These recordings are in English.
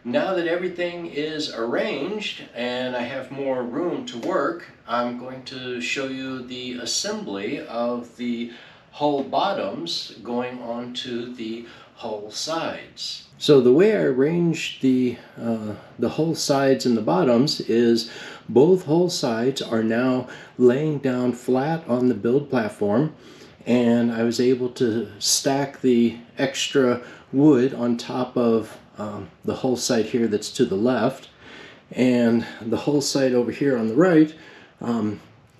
Now that everything is arranged and I have more room to work, I'm going to show you the assembly of the hull bottoms going onto the hull sides. So the way I arranged the hull sides and the bottoms is both hull sides are now laying down flat on the build platform, and I was able to stack the extra wood on top of the hull side here that's to the left, and the hull side over here on the right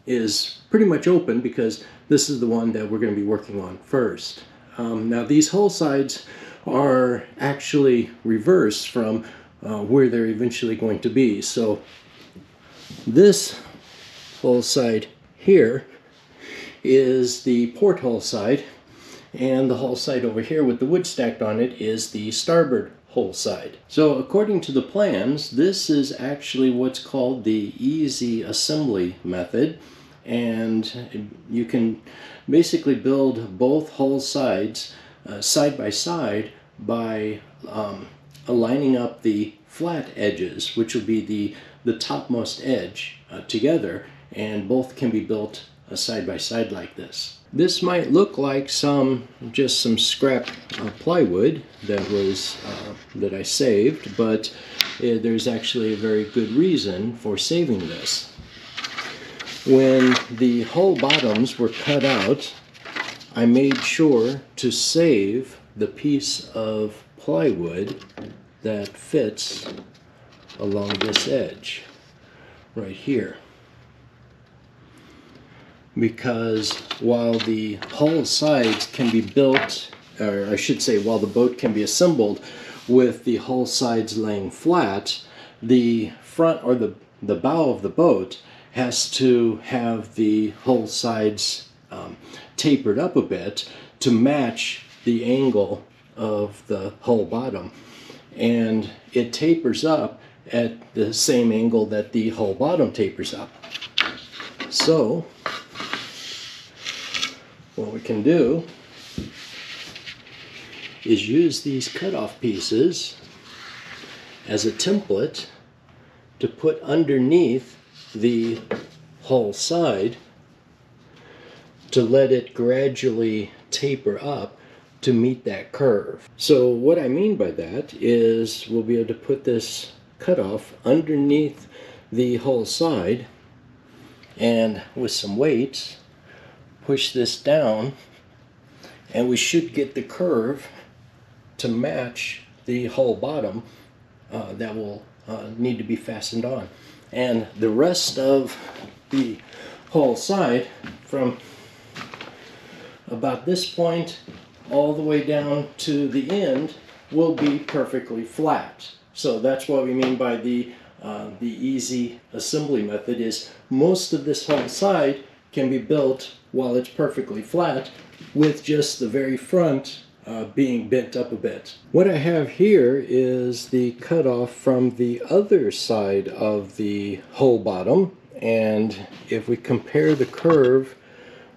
is pretty much open because this is the one that we're going to be working on first. Now these hull sides are actually reversed from where they're eventually going to be. So this hull side here is the port hull side, and the hull side over here with the wood stacked on it is the starboard hull side. So according to the plans, this is actually what's called the easy assembly method, and you can basically build both hull sides side by side by aligning up the flat edges, which will be the topmost edge together, and both can be built side by side like this. This might look like just some scrap plywood that I saved, but there's actually a very good reason for saving this. When the hull bottoms were cut out, I made sure to save the piece of plywood that fits along this edge right here. Because while the hull sides can be built, or I should say while the boat can be assembled with the hull sides laying flat, the front or the bow of the boat has to have the hull sides tapered up a bit to match the angle of the hull bottom. And it tapers up at the same angle that the hull bottom tapers up. So what we can do is use these cutoff pieces as a template to put underneath the hull side to let it gradually taper up to meet that curve. So what I mean by that is we'll be able to put this cutoff underneath the hull side, and with some weights push this down, and we should get the curve to match the hull bottom that will need to be fastened on. And the rest of the hull side, from about this point all the way down to the end, will be perfectly flat. So that's what we mean by the easy assembly method, is most of this hull side can be built while it's perfectly flat, with just the very front being bent up a bit. What I have here is the cutoff from the other side of the hull bottom, and if we compare the curve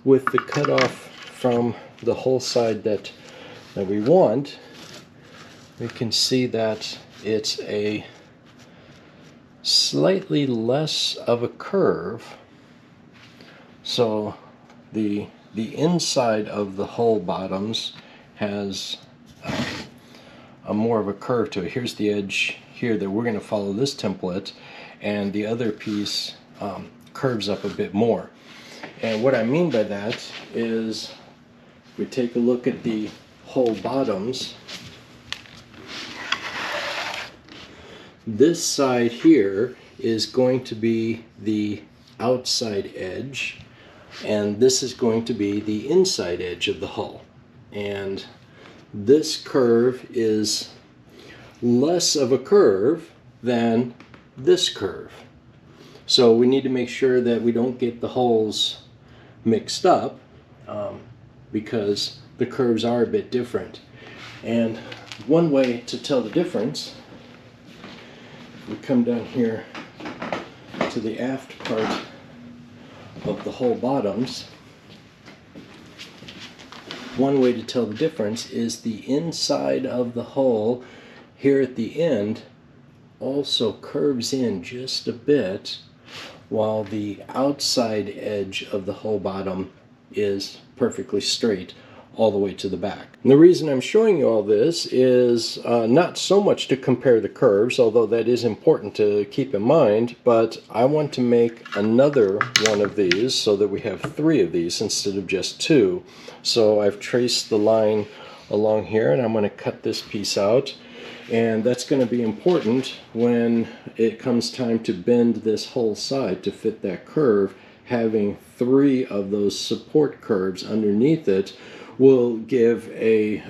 with the cutoff from the hull side that we want, we can see that it's a slightly less of a curve. So the inside of the hull bottoms has a more of a curve to it. Here's the edge here that we're going to follow this template, and the other piece curves up a bit more. And what I mean by that is, we take a look at the hull bottoms. This side here is going to be the outside edge, and this is going to be the inside edge of the hull. And this curve is less of a curve than this curve. So we need to make sure that we don't get the hulls mixed up, because the curves are a bit different. And one way to tell the difference, we come down here to the aft part of the hull bottoms. One way to tell the difference is the inside of the hull here at the end also curves in just a bit, while the outside edge of the hull bottom is perfectly straight all the way to the back. And the reason I'm showing you all this is not so much to compare the curves, although that is important to keep in mind, but I want to make another one of these so that we have 3 of these instead of just 2. So I've traced the line along here, and I'm going to cut this piece out. And that's going to be important when it comes time to bend this whole side to fit that curve. Having 3 of those support curves underneath it will give a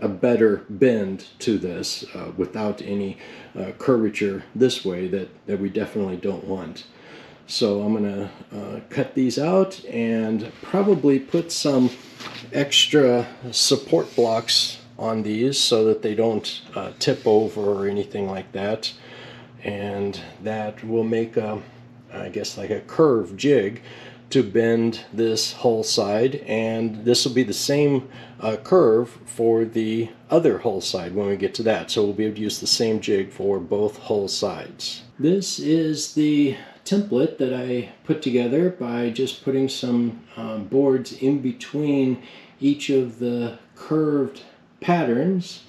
better bend to this without any curvature this way that we definitely don't want. So I'm going to cut these out and probably put some extra support blocks on these so that they don't tip over or anything like that, and that will make a, I guess, like a curve jig to bend this whole side, and this will be the same curve for the other whole side when we get to that, so we'll be able to use the same jig for both whole sides. This is the template that I put together by just putting some boards in between each of the curved patterns,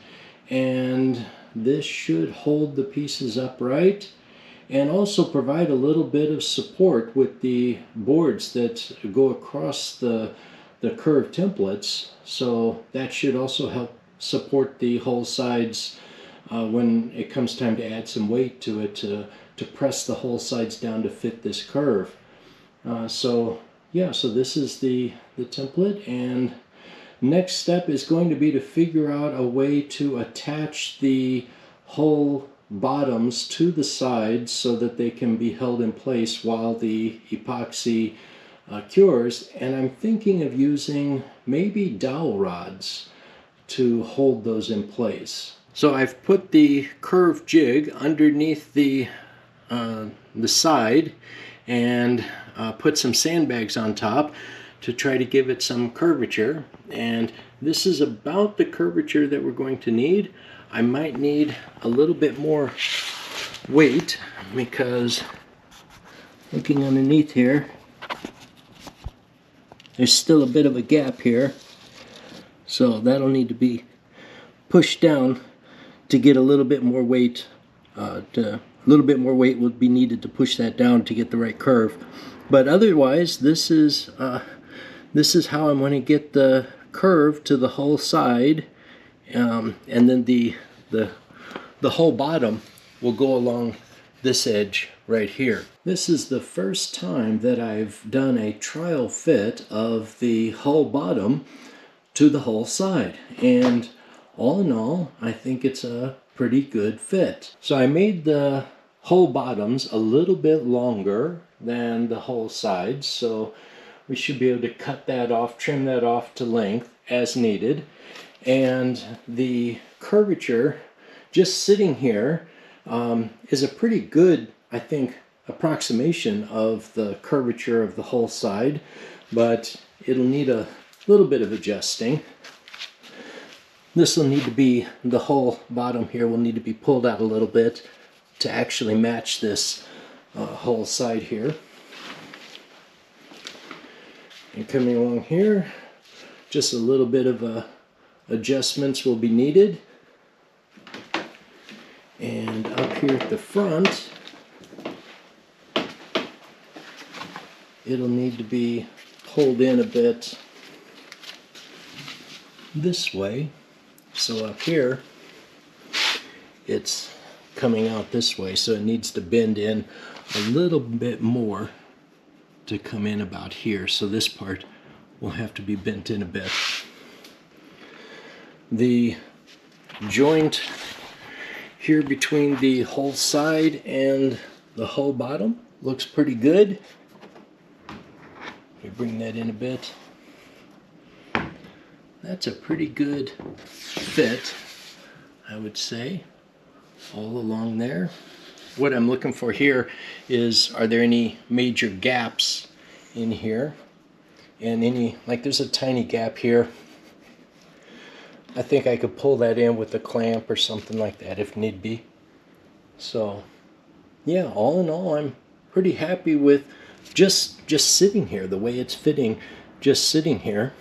and this should hold the pieces upright and also provide a little bit of support with the boards that go across the curved templates. So that should also help support the whole sides when it comes time to add some weight to it to press the whole sides down to fit this curve. So this is the template, and next step is going to be to figure out a way to attach the whole bottoms to the sides so that they can be held in place while the epoxy cures, and I'm thinking of using maybe dowel rods to hold those in place. So I've put the curved jig underneath the side and put some sandbags on top to try to give it some curvature, and this is about the curvature that we're going to need. I might need a little bit more weight because looking underneath here, there's still a bit of a gap here, so that'll need to be pushed down to get a little bit more weight. A little bit more weight would be needed to push that down to get the right curve. But otherwise, this is how I'm going to get the curve to the whole side, and then the whole bottom will go along this edge right here. This is the first time that I've done a trial fit of the whole bottom to the whole side, and all in all, I think it's a pretty good fit. So I made the whole bottoms a little bit longer than the whole sides, so we should be able to cut that off, trim that off to length as needed. And the curvature just sitting here is a pretty good, I think, approximation of the curvature of the whole side, but it'll need a little bit of adjusting. This will need to be, the whole bottom here will need to be pulled out a little bit to actually match this whole side here. And coming along here, just a little bit of adjustments will be needed. And up here at the front, it'll need to be pulled in a bit this way. So up here, it's coming out this way, so it needs to bend in a little bit more to come in about here. So this part will have to be bent in a bit. The joint here between the whole side and the whole bottom looks pretty good. We bring that in a bit. That's a pretty good fit, I would say, all along there. What I'm looking for here is, are there any major gaps in here? And any, like there's a tiny gap here. I think I could pull that in with a clamp or something like that if need be. So yeah, all in all, I'm pretty happy with just sitting here, the way it's fitting, just sitting here.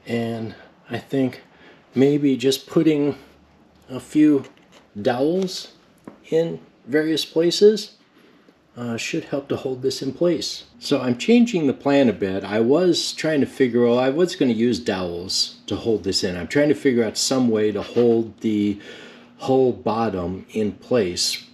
And I think maybe just putting a few dowels in various places should help to hold this in place. So I'm changing the plan a bit. I was trying to figure out, I was going to use dowels to hold this in. I'm trying to figure out some way to hold the whole bottom in place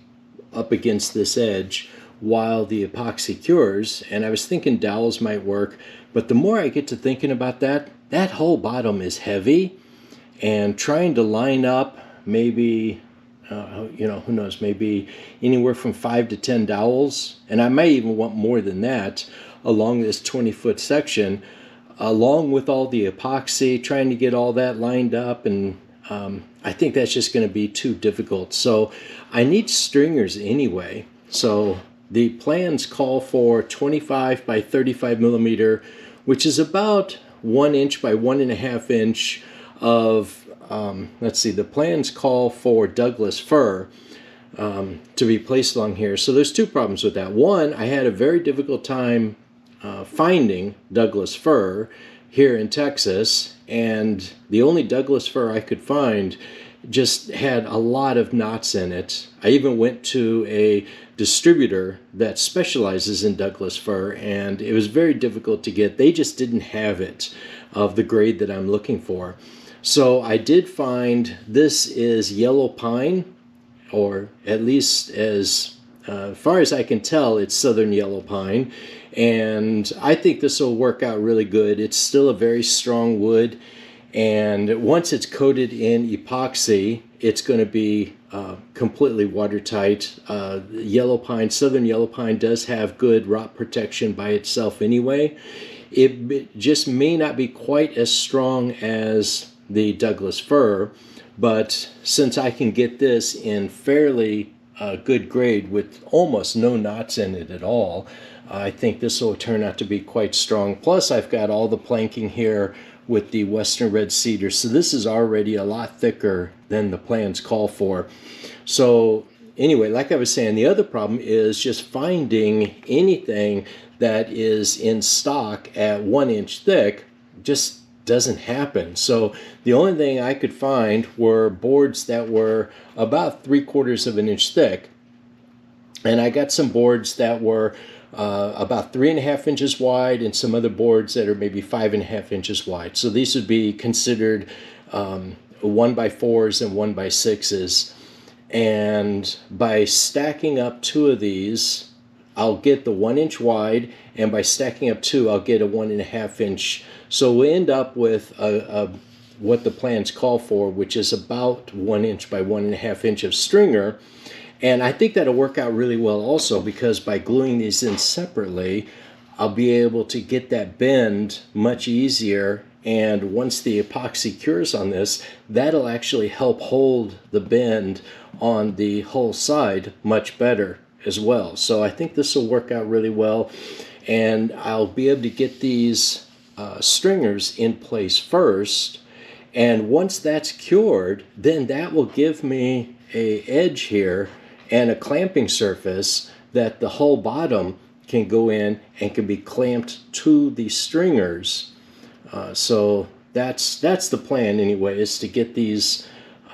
up against this edge while the epoxy cures, and I was thinking dowels might work, but the more I get to thinking about that, that whole bottom is heavy, and trying to line up maybe you know, who knows, maybe anywhere from 5 to 10 dowels, and I may even want more than that along this 20-foot section, along with all the epoxy, trying to get all that lined up, and I think that's just going to be too difficult. So I need stringers anyway. So the plans call for 25 by 35 millimeter, which is about 1 inch by 1.5 inch of let's see, the plans call for Douglas fir to be placed along here. So there's two problems with that. One, I had a very difficult time finding Douglas fir here in Texas, and the only Douglas fir I could find just had a lot of knots in it. I even went to a distributor that specializes in Douglas fir, and it was very difficult to get. They just didn't have it of the grade that I'm looking for. So I did find this is yellow pine, or at least as far as I can tell, it's southern yellow pine, and I think this will work out really good. It's still a very strong wood, and once it's coated in epoxy, it's going to be completely watertight. Yellow pine, southern yellow pine, does have good rot protection by itself anyway. It just may not be quite as strong as the Douglas fir, but since I can get this in fairly good grade with almost no knots in it at all, I think this will turn out to be quite strong. Plus I've got all the planking here with the Western red cedar, so this is already a lot thicker than the plans call for. So anyway, like I was saying, the other problem is just finding anything that is in stock at 1 inch thick. Just doesn't happen. So the only thing I could find were boards that were about 3/4 of an inch thick, and I got some boards that were about 3.5 inches wide, and some other boards that are maybe 5.5 inches wide. So these would be considered 1x4s and 1x6s, and by stacking up two of these, I'll get the 1 inch wide, and by stacking up two, I'll get a 1.5 inch. So we end up with what the plans call for, which is about 1 inch by 1.5 inch of stringer. And I think that'll work out really well also, because by gluing these in separately, I'll be able to get that bend much easier. And once the epoxy cures on this, that'll actually help hold the bend on the whole side much better as well. So I think this will work out really well, and I'll be able to get these stringers in place first, and once that's cured, then that will give me a edge here and a clamping surface that the whole bottom can go in and can be clamped to the stringers. So that's the plan anyway, is to get these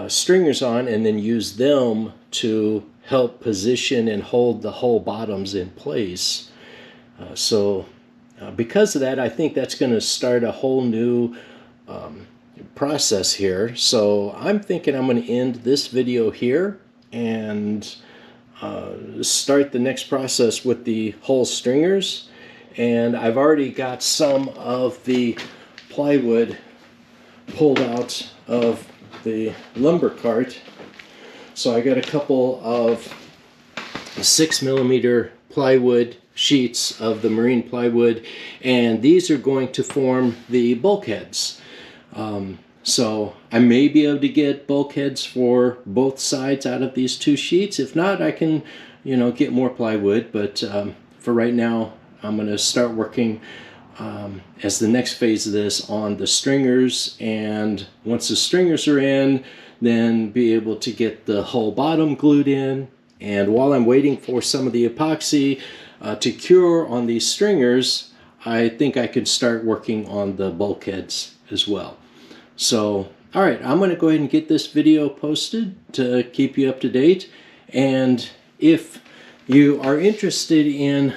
stringers on and then use them to help position and hold the whole bottoms in place. Because of that, I think that's going to start a whole new process here. So I'm thinking I'm going to end this video here and start the next process with the whole stringers. And I've already got some of the plywood pulled out of the lumber cart. So I got a couple of 6mm plywood sheets of the marine plywood, and these are going to form the bulkheads. So I may be able to get bulkheads for both sides out of these two sheets. If not, I can, get more plywood, but for right now I'm going to start working as the next phase of this on the stringers, and once the stringers are in, then be able to get the whole bottom glued in. And while I'm waiting for some of the epoxy to cure on these stringers, I think I could start working on the bulkheads as well. So, all right, I'm going to go ahead and get this video posted to keep you up to date. And if you are interested in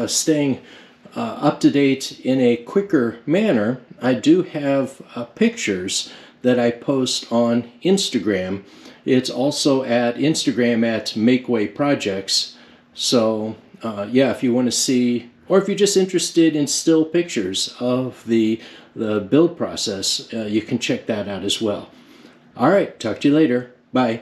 staying up to date in a quicker manner, I do have pictures that I post on Instagram. It's also at Instagram at Makeway Projects. So yeah, if you want to see, or if you're just interested in still pictures of the build process, you can check that out as well. All right, talk to you later. Bye.